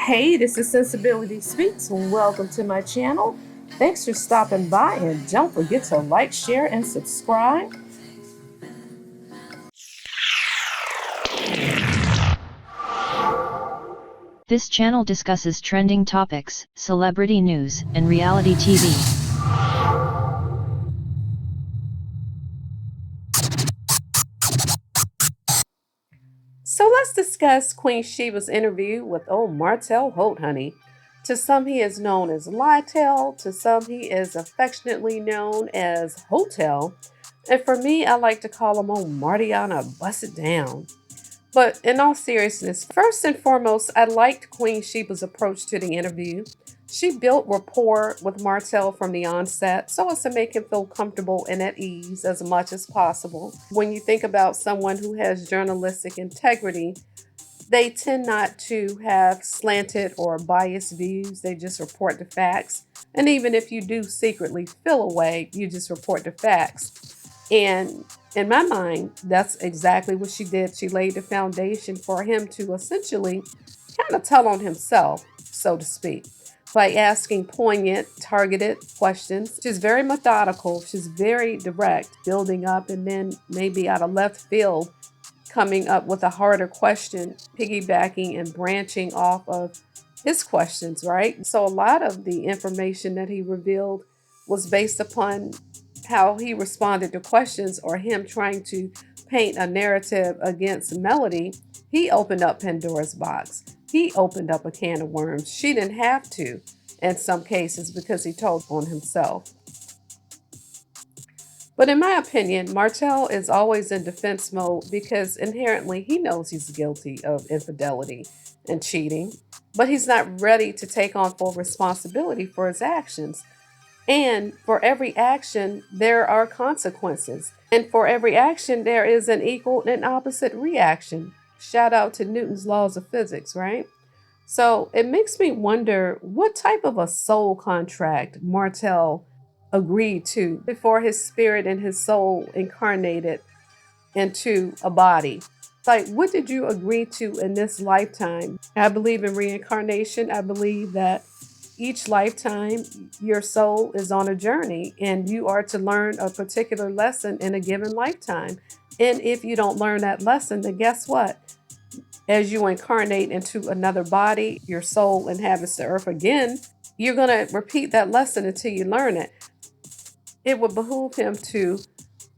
Hey, this is Sensibility Speaks. Welcome to my channel. Thanks for stopping by, and don't forget to like, share, and subscribe. This channel discusses trending topics, celebrity news, and reality TV. So let's discuss Queen Sheba's interview with old Martell Holt, honey. To some, he is known as Lytel. To some, he is affectionately known as Hotel. And for me, I like to call him old Martiana Bust It Down. But in all seriousness, first and foremost, I liked Queen Sheba's approach to the interview. She built rapport with Martell from the onset so as to make him feel comfortable and at ease as much as possible. When you think about someone who has journalistic integrity, they tend not to have slanted or biased views. They just report the facts. And even if you do secretly feel away, you just report the facts. And in my mind, that's exactly what she did. She laid the foundation for him to essentially kind of tell on himself, so to speak, by asking poignant, targeted questions. She's very methodical. She's very direct, building up, and then maybe out of left field, coming up with a harder question, piggybacking and branching off of his questions, right? So a lot of the information that he revealed was based upon how he responded to questions or him trying to paint a narrative against Melody. He opened up Pandora's box. He opened up a can of worms. She didn't have to in some cases because he told on himself. But in my opinion, Martell is always in defense mode because inherently he knows he's guilty of infidelity and cheating, but he's not ready to take on full responsibility for his actions. And for every action, there are consequences. And for every action, there is an equal and opposite reaction. Shout out to Newton's laws of physics, right? So it makes me wonder what type of a soul contract Martell agreed to before his spirit and his soul incarnated into a body. Like, what did you agree to in this lifetime? I believe in reincarnation. I believe that each lifetime, your soul is on a journey and you are to learn a particular lesson in a given lifetime. And if you don't learn that lesson, then guess what? As you incarnate into another body, your soul inhabits the earth again, you're going to repeat that lesson until you learn it. It would behoove him to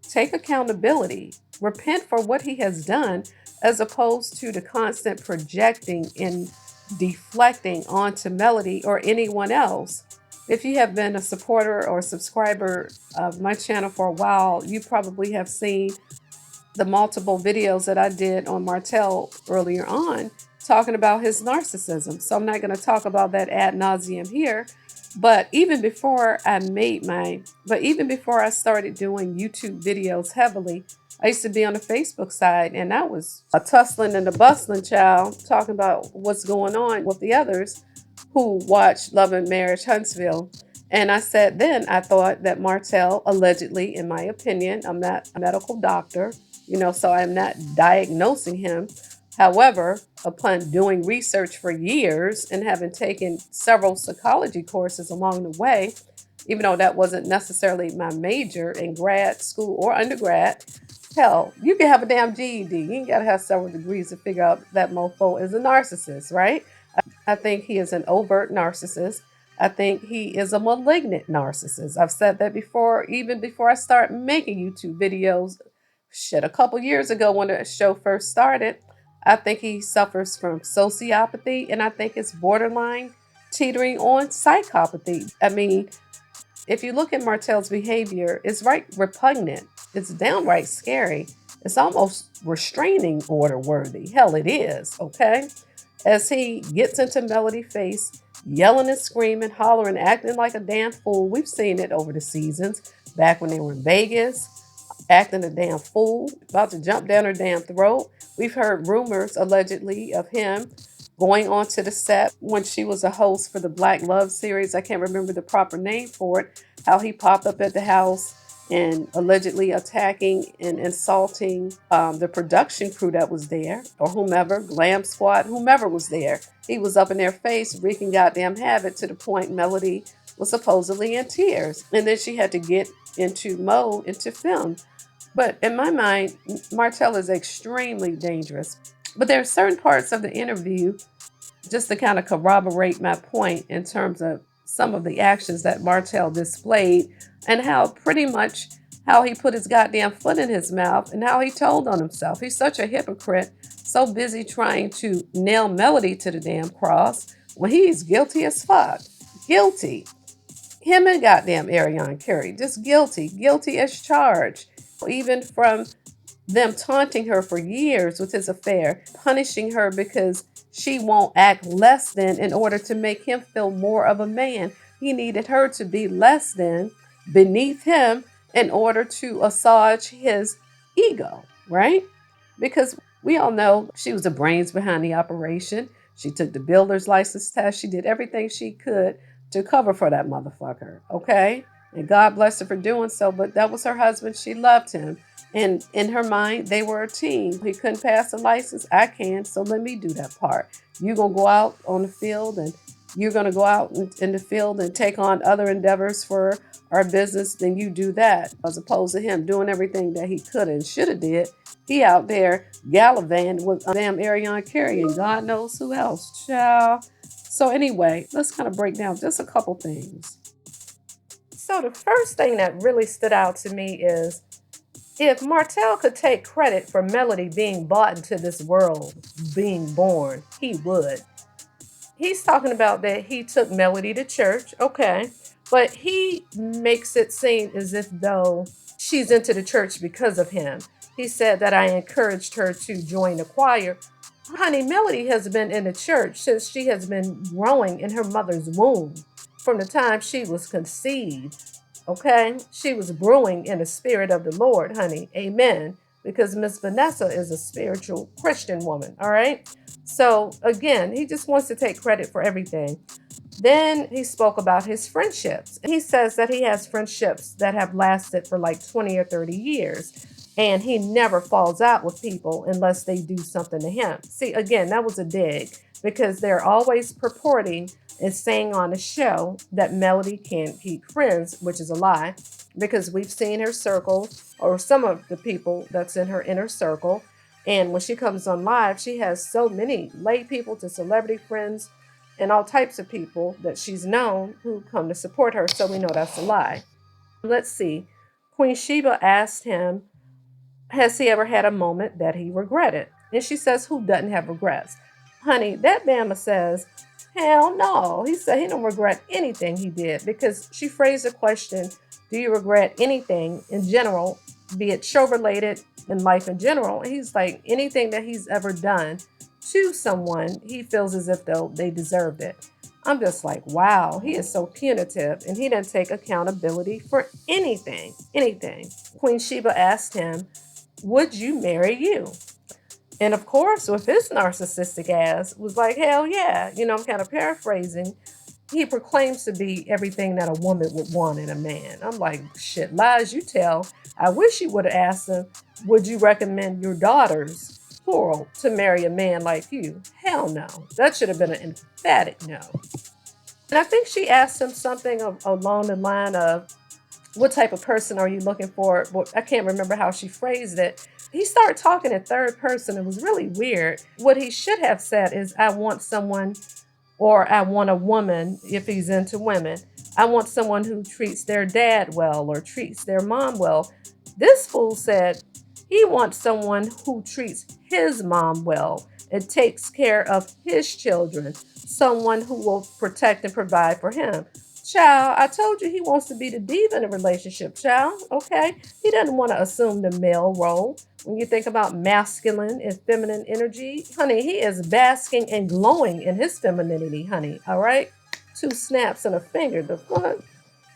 take accountability, repent for what he has done, as opposed to the constant projecting and deflecting onto Melody or anyone else. If you have been a supporter or subscriber of my channel for a while, you probably have seen the multiple videos that I did on Martell earlier on talking about his narcissism. So I'm not going to talk about that ad nauseum here. But even before I started doing YouTube videos heavily, I used to be on the Facebook side, and I was a tussling and a bustling child talking about what's going on with the others who watched Love and Marriage Huntsville. And I said then, I thought that Martell, allegedly, in my opinion, I'm not a medical doctor, so I'm not diagnosing him. However, upon doing research for years and having taken several psychology courses along the way, even though that wasn't necessarily my major in grad school or undergrad, hell, you can have a damn GED. You ain't got to have several degrees to figure out that mofo is a narcissist, right? I think he is an overt narcissist. I think he is a malignant narcissist. I've said that before, even before I start making YouTube videos. A couple years ago when the show first started, I think he suffers from sociopathy, and I think it's borderline teetering on psychopathy. I mean, if you look at Martell's behavior, it's right repugnant. It's downright scary. It's almost restraining order worthy. Hell, it is, okay? As he gets into Melody's face, yelling and screaming, hollering, acting like a damn fool. We've seen it over the seasons, back when they were in Vegas, acting a damn fool, about to jump down her damn throat. We've heard rumors, allegedly, of him going onto the set when she was a host for the Black Love series. I can't remember the proper name for it. How he popped up at the house and allegedly attacking and insulting the production crew that was there, or whomever, glam squad, whomever was there. He was up in their face, wreaking goddamn havoc to the point Melody was supposedly in tears. And then she had to get into mode, into film. But in my mind, Martell is extremely dangerous. But there are certain parts of the interview, just to kind of corroborate my point in terms of some of the actions that Martell displayed, and how pretty much how he put his goddamn foot in his mouth and how he told on himself. He's such a hypocrite, so busy trying to nail Melody to the damn cross when he's guilty as fuck. Guilty. Him and goddamn Arion Carey, just guilty as charged. Even from them taunting her for years with his affair, punishing her because she won't act less than in order to make him feel more of a man. He needed her to be less than, beneath him, in order to assuage his ego, right? Because we all know she was the brains behind the operation. She took the builder's license test. She did everything she could to cover for that motherfucker, okay? And God bless her for doing so, but that was her husband. She loved him. And in her mind, they were a team. He couldn't pass a license. I can, so let me do that part. You're going to go out on the field, and you're going to go out in the field and take on other endeavors for our business. Then you do that, as opposed to him doing everything that he could and should have did. He out there gallivanting with damn Arion Carey and God knows who else. Ciao. So anyway, let's kind of break down just a couple things. So the first thing that really stood out to me is, if Martell could take credit for Melody being brought into this world, being born, he would. He's talking about that he took Melody to church, okay, but he makes it seem as if though she's into the church because of him. He said that I encouraged her to join the choir. Honey, Melody has been in the church since she has been growing in her mother's womb, from the time she was conceived. Okay? She was brewing in the spirit of the Lord, honey. Amen. Because Miss Vanessa is a spiritual Christian woman. All right? So, again, he just wants to take credit for everything. Then he spoke about his friendships. He says that he has friendships that have lasted for like 20 or 30 years. And he never falls out with people unless they do something to him. See, again, that was a dig, because they're always purporting and saying on the show that Melody can't keep friends, which is a lie, because we've seen her circle, or some of the people that's in her inner circle. And when she comes on live, she has so many lay people to celebrity friends and all types of people that she's known who come to support her. So we know that's a lie. Let's see. Queen Sheba asked him, has he ever had a moment that he regretted? And she says, who doesn't have regrets? Honey, that Bama says, hell no. He said he don't regret anything he did, because she phrased the question, do you regret anything in general, be it show related, in life in general? And he's like, anything that he's ever done to someone, he feels as if though they deserved it. I'm just like, wow, he is so punitive, and he didn't take accountability for anything. Queen Sheba asked him, would you marry you? And of course, with his narcissistic ass, was like, hell yeah. I'm kind of paraphrasing. He proclaims to be everything that a woman would want in a man. I'm like, shit, lies you tell. I wish you would have asked him, would you recommend your daughters, plural, to marry a man like you? Hell no. That should have been an emphatic no. And I think she asked him something along the line of, what type of person are you looking for? Well, I can't remember how she phrased it. He started talking in third person. It was really weird. What he should have said is, I want someone, or I want a woman, if he's into women. I want someone who treats their dad well or treats their mom well. This fool said he wants someone who treats his mom well and takes care of his children. Someone who will protect and provide for him. Child, I told you he wants to be the diva in a relationship, child. Okay? He doesn't want to assume the male role. When you think about masculine and feminine energy, honey, he is basking and glowing in his femininity, honey. All right? 2 snaps and a finger. The fuck?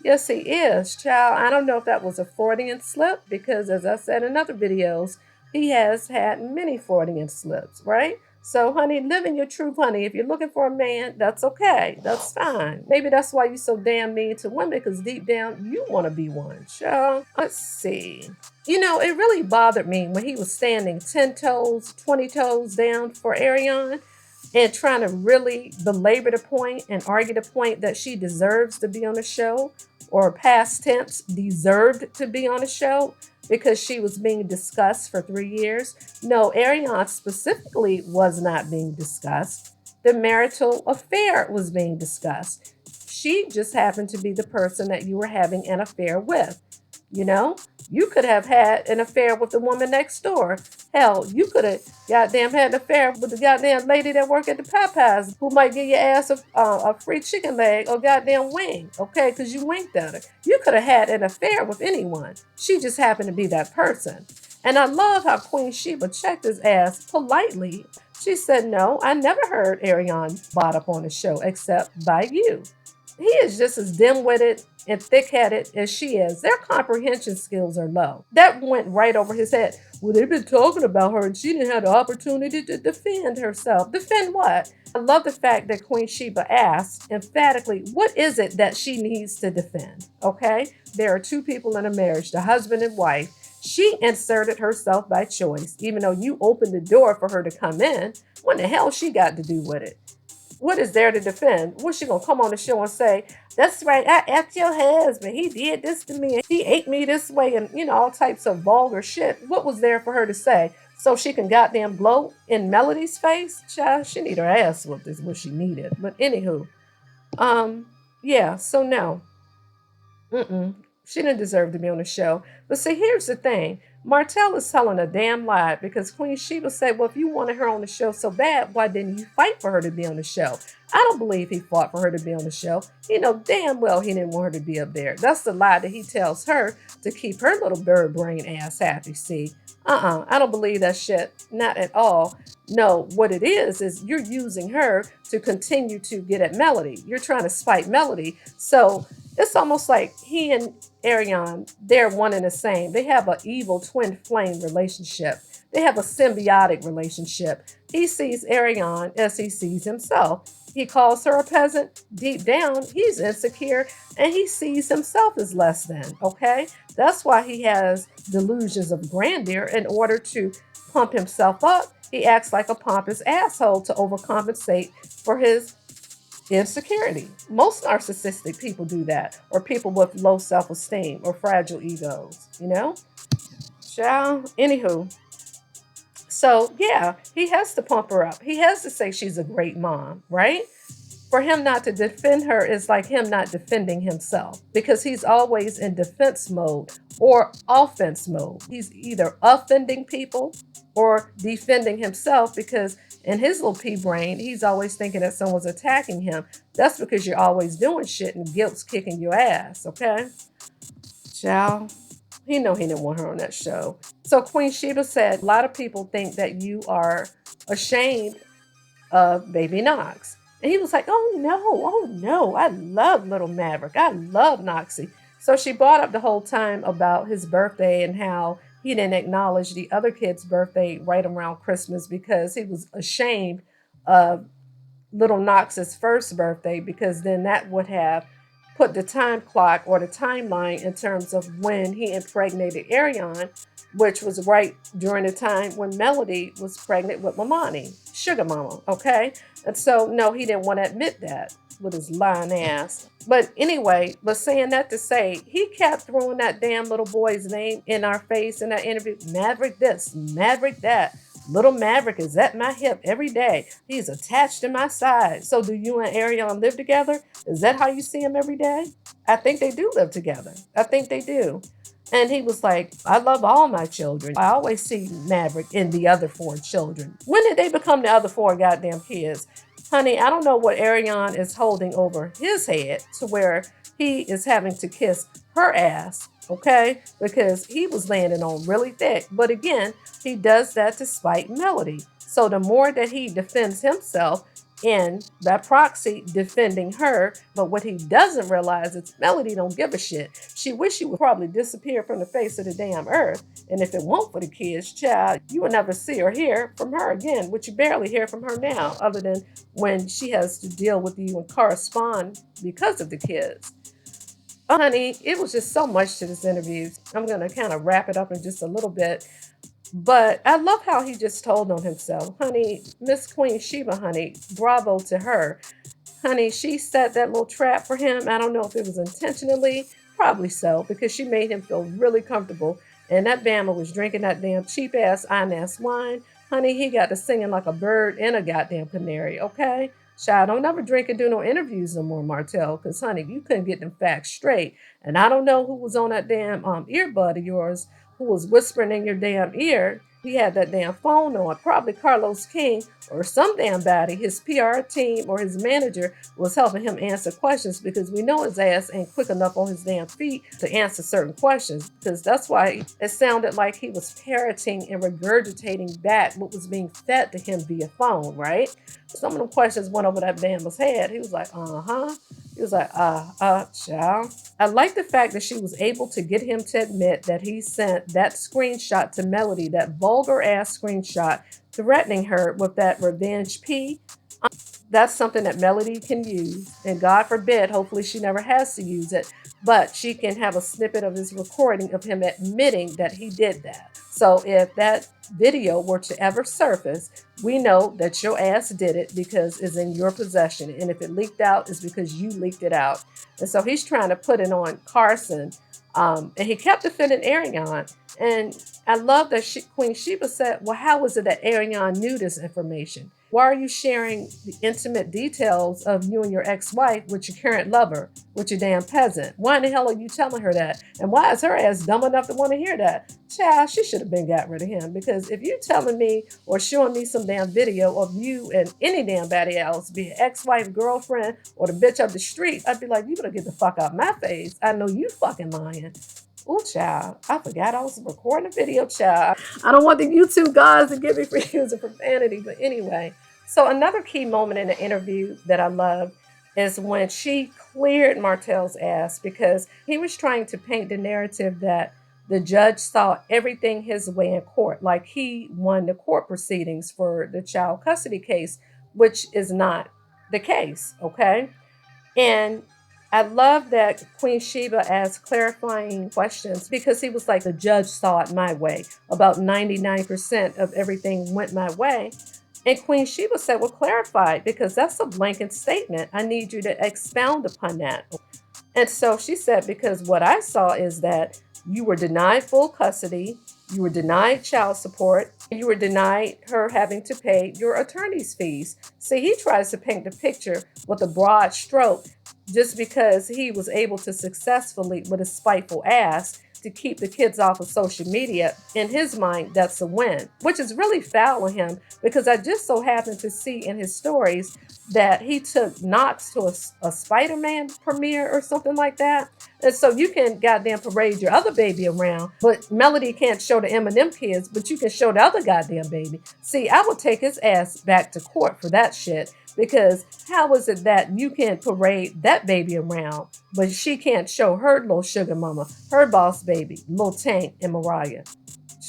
Yes, he is, child. I don't know if that was a Freudian slip, because as I said in other videos, he has had many Freudian slips, right? So, honey, live in your truth, honey. If you're looking for a man, that's okay. That's fine. Maybe that's why you're so damn mean to women, because deep down, you want to be one. Sure. Let's see. You know, it really bothered me when he was standing 10 toes, 20 toes down for Arion and trying to really belabor the point and argue the point that she deserves to be on the show, or past tense, deserved to be on the show because she was being discussed for 3 years. No, Arion specifically was not being discussed. The marital affair was being discussed. She just happened to be the person that you were having an affair with. You know, you could have had an affair with the woman next door. Hell, you could have goddamn had an affair with the goddamn lady that worked at the Popeyes who might give your ass a free chicken leg or goddamn wing, okay, because you winked at her. You could have had an affair with anyone. She just happened to be that person. And I love how Queen Sheba checked his ass politely. She said, no, I never heard Arion brought up on the show except by you. He is just as dim-witted and thick-headed as she is. Their comprehension skills are low. That went right over his head. Well, they've been talking about her and she didn't have the opportunity to defend herself. Defend what? I love the fact that Queen Sheba asked emphatically, what is it that she needs to defend? Okay? There are two people in a marriage, the husband and wife. She inserted herself by choice, even though you opened the door for her to come in. What the hell she got to do with it? What is there to defend? What's she gonna come on the show and say, that's right, I effed your husband. He did this to me and he ate me this way, and all types of vulgar shit. What was there for her to say? So she can goddamn blow in Melody's face? Child, she need her ass whooped is what she needed. But anywho, yeah, so no. She didn't deserve to be on the show. But see, here's the thing. Martell is telling a damn lie because Queen Sheba said, well, if you wanted her on the show so bad, why didn't you fight for her to be on the show? I don't believe he fought for her to be on the show. You know damn well he didn't want her to be up there. That's the lie that he tells her to keep her little bird brain ass happy, see? I don't believe that shit. Not at all. No, what it is you're using her to continue to get at Melody. You're trying to spite Melody. So it's almost like he and Arion, they're one and the same. They have an evil twin flame relationship. They have a symbiotic relationship. He sees Arion as he sees himself. He calls her a peasant. Deep down, he's insecure and he sees himself as less than, okay? That's why he has delusions of grandeur. In order to pump himself up, he acts like a pompous asshole to overcompensate for his insecurity. Most narcissistic people do that, or people with low self-esteem or fragile egos, Child, anywho. So yeah, he has to pump her up. He has to say she's a great mom, right? For him not to defend her is like him not defending himself, because he's always in defense mode or offense mode. He's either offending people or defending himself, because in his little pea brain, he's always thinking that someone's attacking him. That's because you're always doing shit and guilt's kicking your ass, okay? Child, he didn't want her on that show. So Queen Sheba said, a lot of people think that you are ashamed of Baby Knox. And he was like, oh no, I love little Maverick. I love Noxie. So she brought up the whole time about his birthday and how he didn't acknowledge the other kid's birthday right around Christmas because he was ashamed of little Knox's first birthday, because then that would have put the time clock or the timeline in terms of when he impregnated Arion, which was right during the time when Melody was pregnant with Mamani, Sugar Mama, okay? And so, no, he didn't want to admit that with his lying ass. But anyway, but saying that to say, he kept throwing that damn little boy's name in our face in that interview. Maverick this, Maverick that. Little Maverick is at my hip every day. He's attached to my side. So do you and Arion live together? Is that how you see him every day? I think they do live together. I think they do. And he was like, I love all my children. I always see Maverick in the other 4 children. When did they become the other 4 goddamn kids? Honey, I don't know what Arion is holding over his head to where he is having to kiss her ass, okay? Because he was landing on really thick. But again, he does that to spite Melody. So the more that he defends himself, in that proxy defending her. But what he doesn't realize is Melody don't give a shit. She wish she would probably disappear from the face of the damn earth. And if it weren't for the kids, child, you will never see or hear from her again, which you barely hear from her now, other than when she has to deal with you and correspond because of the kids. Honey, it was just so much to this interview. I'm going to kind of wrap it up in just a little bit. But I love how he just told on himself. Honey, Miss Queen Sheba, honey, bravo to her. Honey, she set that little trap for him. I don't know if it was intentionally, probably so, because she made him feel really comfortable. And that Bama was drinking that damn cheap ass iron-ass wine. Honey, he got to singing like a bird and a goddamn canary, okay? Child, don't ever drink and do no interviews no more, Martell, because, honey, you couldn't get them facts straight. And I don't know who was on that damn earbud of yours who was whispering in your damn ear. He had that damn phone on, probably Carlos King or some damn body. His PR team or his manager was helping him answer questions because we know his ass ain't quick enough on his damn feet to answer certain questions. Because that's why it sounded like he was parroting and regurgitating back what was being fed to him via phone, right? Some of them questions went over that Bama's head. He was like, uh-huh. He was like, child. I like the fact that she was able to get him to admit that he sent that screenshot to Melody, that vulgar ass screenshot, threatening her with that revenge P. That's something that Melody can use. And God forbid, hopefully she never has to use it. But she can have a snippet of his recording of him admitting that he did that. So if that video were to ever surface, we know that your ass did it because it's in your possession. And if it leaked out, it's because you leaked it out. And so he's trying to put it on Carson. And he kept defending Arion. And I love that Queen Sheba said, well, how is it that Arion knew this information? Why are you sharing the intimate details of you and your ex-wife with your current lover, with your damn peasant? Why in the hell are you telling her that? And why is her ass dumb enough to want to hear that? Child, she should have been got rid of him. Because if you telling me or showing me some damn video of you and any damn body else, be it ex-wife, girlfriend, or the bitch up the street, I'd be like, you better get the fuck out my face. I know you fucking lying. Oh, child, I forgot I was recording a video, child. I don't want the YouTube guys to get me for using profanity, but anyway. So another key moment in the interview that I love is when she cleared Martell's ass because he was trying to paint the narrative that the judge saw everything his way in court, like he won the court proceedings for the child custody case, which is not the case, okay? And I love that Queen Sheba asked clarifying questions because he was like, the judge saw it my way. About 99% of everything went my way. And Queen Sheba said, well, clarify, because that's a blanket statement. I need you to expound upon that. And so she said, because what I saw is that you were denied full custody, you were denied child support, you were denied her having to pay your attorney's fees. See, he tries to paint the picture with a broad stroke just because he was able to successfully, with his spiteful ass, to keep the kids off of social media. In his mind, that's a win, which is really foul of him because I just so happened to see in his stories that he took Knox to a Spider-Man premiere or something like that. And so you can goddamn parade your other baby around, but Melody can't show the Eminem kids, but you can show the other goddamn baby. See, I would take his ass back to court for that shit. Because how is it that you can parade that baby around, but she can't show her little sugar mama, her boss baby, Lil Tank and Mariah?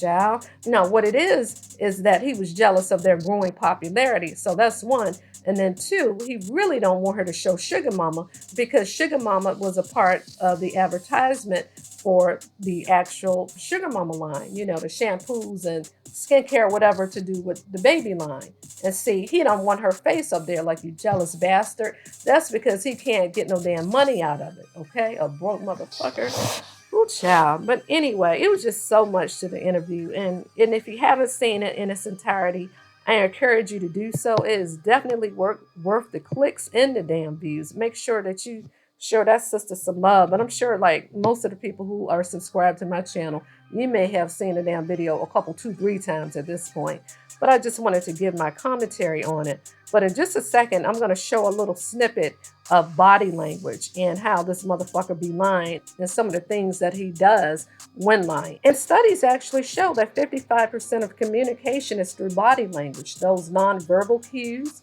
Child. No, what it is that he was jealous of their growing popularity. So that's one. And then two, he really don't want her to show Sugar Mama because Sugar Mama was a part of the advertisement for the actual Sugar Mama line, you know, the shampoos and skincare, whatever to do with the baby line. And see, he don't want her face up there like you jealous bastard. That's because he can't get no damn money out of it, okay? A broke motherfucker. Oh, child. But anyway, it was just so much to the interview. And if you haven't seen it in its entirety, I encourage you to do so. It is definitely worth the clicks and the damn views. Make sure that you show that sister some love. And I'm sure like most of the people who are subscribed to my channel, you may have seen the damn video a couple, 2-3 times at this point. But I just wanted to give my commentary on it. But in just a second, I'm going to show a little snippet of body language and how this motherfucker be lying and some of the things that he does when lying. And studies actually show that 55% of communication is through body language, those nonverbal cues.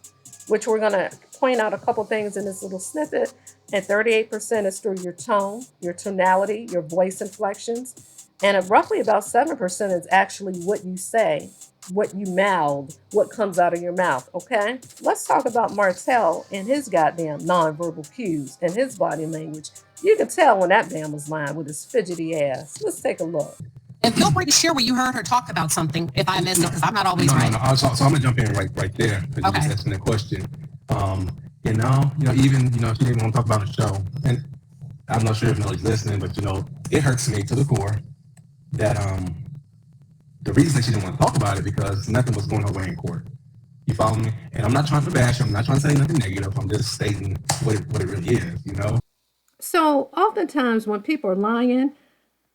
which we're going to point out a couple things in this little snippet. And 38% is through your tone, your tonality, your voice inflections. And roughly about 7% is actually what you say, what you mouth, what comes out of your mouth. Okay? Let's talk about Martell and his goddamn nonverbal cues and his body language. You can tell when that man was lying with his fidgety ass. Let's take a look. And feel free to share where you heard her talk about something if I missed it, because I'm not always right. So I'm gonna jump in right there because you just asking the question. Even she didn't want to talk about the show, and I'm not sure if Nelly's listening, but it hurts me to the core that the reason that she didn't want to talk about it because nothing was going her way in court. You follow me? And I'm not trying to bash her. I'm not trying to say nothing negative. I'm just stating what it really is. So oftentimes when people are lying,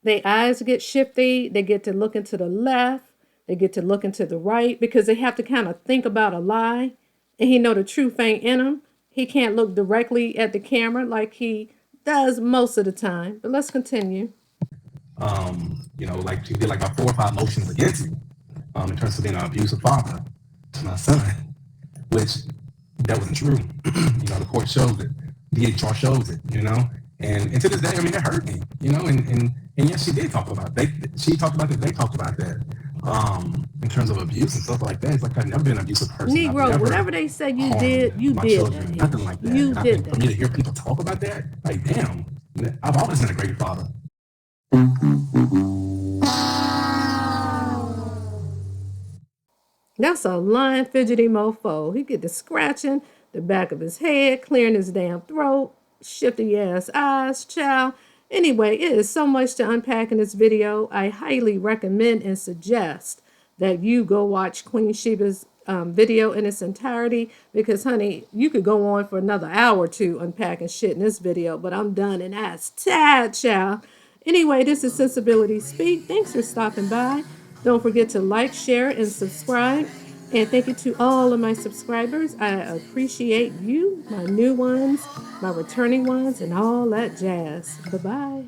their eyes get shifty. They get to looking to the left. They get to looking to the right because they have to kind of think about a lie. And he know the truth ain't in him. He can't look directly at the camera like he does most of the time. But let's continue. Like she did like about 4 or 5 motions against me in terms of being an abusive father to my son, which that wasn't true. The court shows it. DHR shows it, and to this day, I mean, it hurt me, and yes, she did talk about it. She talked about it, they talked about that. In terms of abuse and stuff like that, it's like I've never been an abusive person. Negro, whatever they said you did, you did children, that. nothing like that. You did that. For me to hear people talk about that, like, damn, I've always been a great father. That's a lying, fidgety mofo. He get to scratching the back of his head, clearing his damn throat, shifty ass eyes, child. Anyway, it is so much to unpack in this video. I highly recommend and suggest that you go watch Queen Sheba's video in its entirety because, honey, you could go on for another hour or two unpacking shit in this video, but I'm done and that's tad, child. Anyway, this is Sensibility Speak. Thanks for stopping by. Don't forget to like, share, and subscribe. And thank you to all of my subscribers. I appreciate you, my new ones, my returning ones, and all that jazz. Bye-bye.